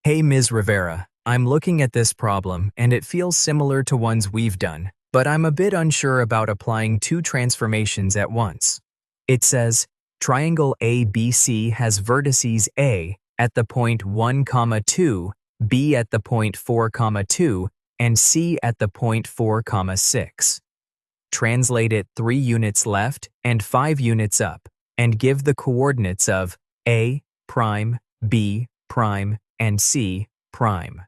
Hey Ms. Rivera, I'm looking at this problem and it feels similar to ones we've done, but I'm a bit unsure about applying two transformations at once. It says, triangle ABC has vertices A at the point 1, 2, B at the point 4, 2, and C at the point 4, 6. Translate it 3 units left and 5 units up, and give the coordinates of A prime, B prime, and C prime.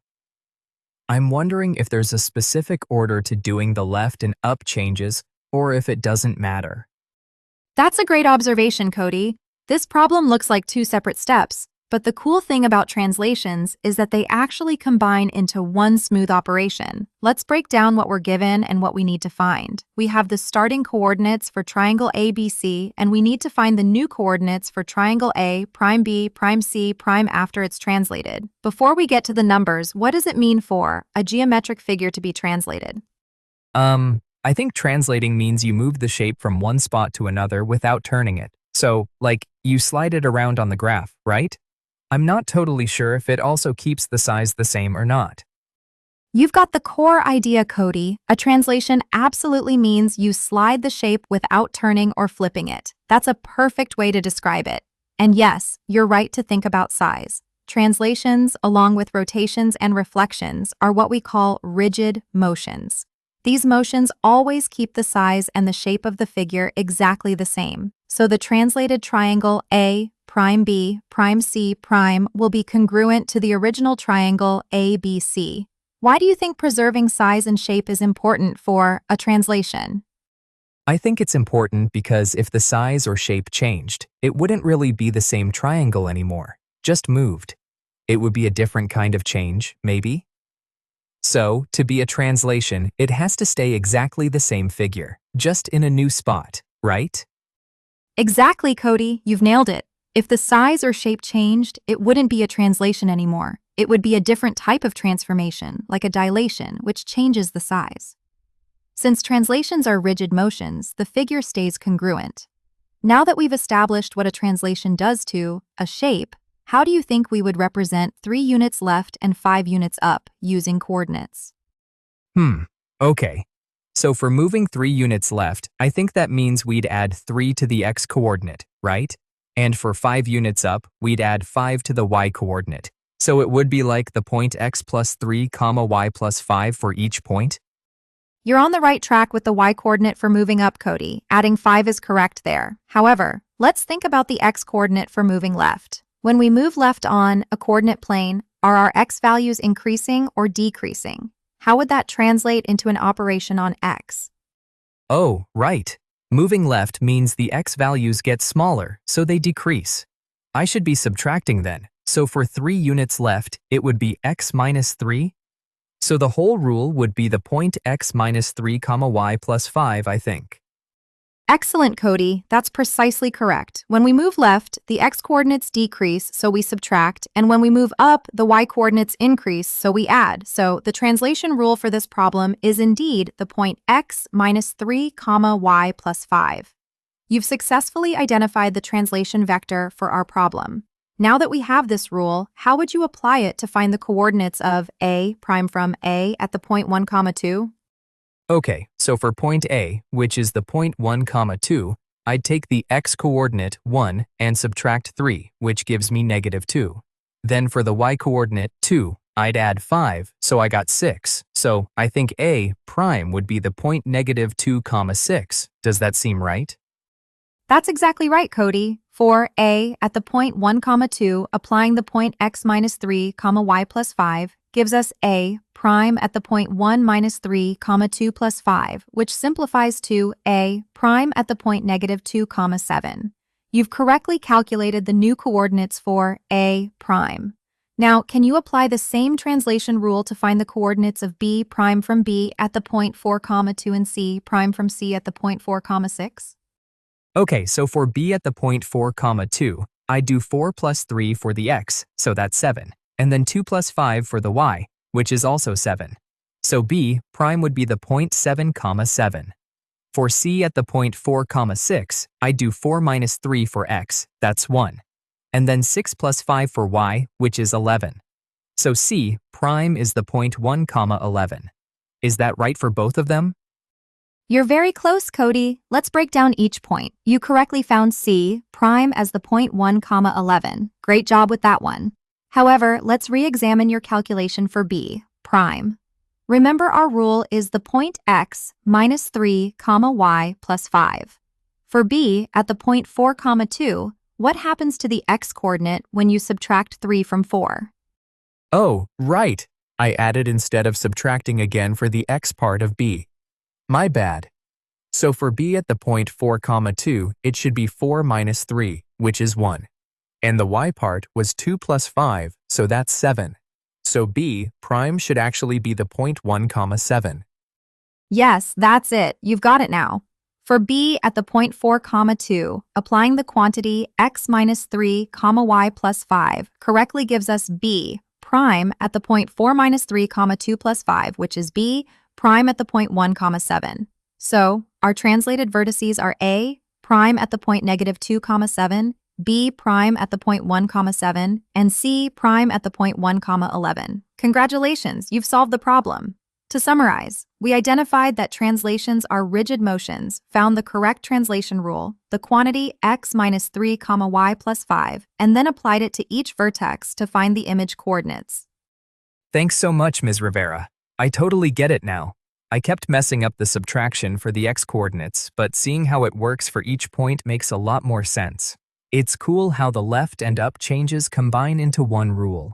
I'm wondering if there's a specific order to doing the left and up changes, or if it doesn't matter. That's a great observation, Cody. This problem looks like two separate steps, but the cool thing about translations is that they actually combine into one smooth operation. Let's break down what we're given and what we need to find. We have the starting coordinates for triangle ABC, and we need to find the new coordinates for triangle A, prime B, prime C, prime after it's translated. Before we get to the numbers, what does it mean for a geometric figure to be translated? I think translating means you move the shape from one spot to another without turning it. So, like, you slide it around on the graph, right? I'm not totally sure if it also keeps the size the same or not. You've got the core idea, Cody. A translation absolutely means you slide the shape without turning or flipping it. That's a perfect way to describe it. And yes, you're right to think about size. Translations, along with rotations and reflections, are what we call rigid motions. These motions always keep the size and the shape of the figure exactly the same. So the translated triangle A, prime B, prime C, prime will be congruent to the original triangle ABC. Why do you think preserving size and shape is important for a translation? I think it's important because if the size or shape changed, it wouldn't really be the same triangle anymore, just moved. It would be a different kind of change, maybe? So, to be a translation, it has to stay exactly the same figure, just in a new spot, right? Exactly, Cody. You've nailed it. If the size or shape changed, it wouldn't be a translation anymore. It would be a different type of transformation, like a dilation, which changes the size. Since translations are rigid motions, the figure stays congruent. Now that we've established what a translation does to a shape, how do you think we would represent 3 units left and 5 units up using coordinates? Okay. So for moving 3 units left, I think that means we'd add 3 to the x coordinate, right? And for 5 units up, we'd add 5 to the y coordinate. So it would be like the point x plus 3, y plus 5 for each point? You're on the right track with the y-coordinate for moving up, Cody. Adding 5 is correct there. However, let's think about the x-coordinate for moving left. When we move left on a coordinate plane, are our x values increasing or decreasing? How would that translate into an operation on x? Oh, right. Moving left means the x values get smaller, so they decrease. I should be subtracting then. So for 3 units left, it would be x minus 3. So the whole rule would be the point x minus 3, y plus 5, I think. Excellent, Cody. That's precisely correct. When we move left, the x-coordinates decrease, so we subtract, and when we move up, the y-coordinates increase, so we add. So the translation rule for this problem is indeed the point x minus 3, y plus 5. You've successfully identified the translation vector for our problem. Now that we have this rule, how would you apply it to find the coordinates of A prime from A at the point 1, 2? Okay, so for point A, which is the point 1, 2, I'd take the x-coordinate 1 and subtract 3, which gives me negative 2. Then for the y-coordinate 2, I'd add 5, so I got 6. So I think A prime would be the point negative 2, 6. Does that seem right? That's exactly right, Cody. For A at the point 1, 2, applying the point x minus 3, y plus 5 gives us A prime at the point 1 minus 3, 2 plus 5, which simplifies to A prime at the point negative 2, 7. You've correctly calculated the new coordinates for A prime. Now, can you apply the same translation rule to find the coordinates of B prime from B at the point 4, 2 and C prime from C at the point 4, 6? Okay, so for B at the point 4, 2, I'd do 4 plus 3 for the x, so that's 7, and then 2 plus 5 for the y, which is also 7. So B prime would be the point 7, 7. For C at the point 4, 6, I'd do 4 minus 3 for x, that's 1. And then 6 plus 5 for y, which is 11. So C prime is the point 1, 11. Is that right for both of them? You're very close, Cody. Let's break down each point. You correctly found C prime as the point 1, 11. Great job with that one. However, let's re-examine your calculation for B prime. Remember, our rule is the point x minus 3, y plus 5. For B, at the point 4, 2, what happens to the x-coordinate when you subtract 3 from 4? Oh, right. I added instead of subtracting again for the x part of B. My bad. So for B at the point 4, 2, it should be 4 minus 3, which is 1. And the y part was 2 plus 5, so that's 7. So B prime should actually be the point 1, 7. Yes, that's it. You've got it now. For B at the point 4, 2, applying the quantity x minus 3, y plus 5 correctly gives us B prime at the point 4 minus 3, 2 plus 5, which is B prime at the point 1, 7. So, our translated vertices are A prime at the point negative 2, 7, B prime at the point 1, 7, and C prime at the point 1, 11. Congratulations, you've solved the problem. To summarize, we identified that translations are rigid motions, found the correct translation rule, the quantity x minus 3, y plus 5, and then applied it to each vertex to find the image coordinates. Thanks so much, Ms. Rivera. I totally get it now. I kept messing up the subtraction for the x-coordinates, but seeing how it works for each point makes a lot more sense. It's cool how the left and up changes combine into one rule.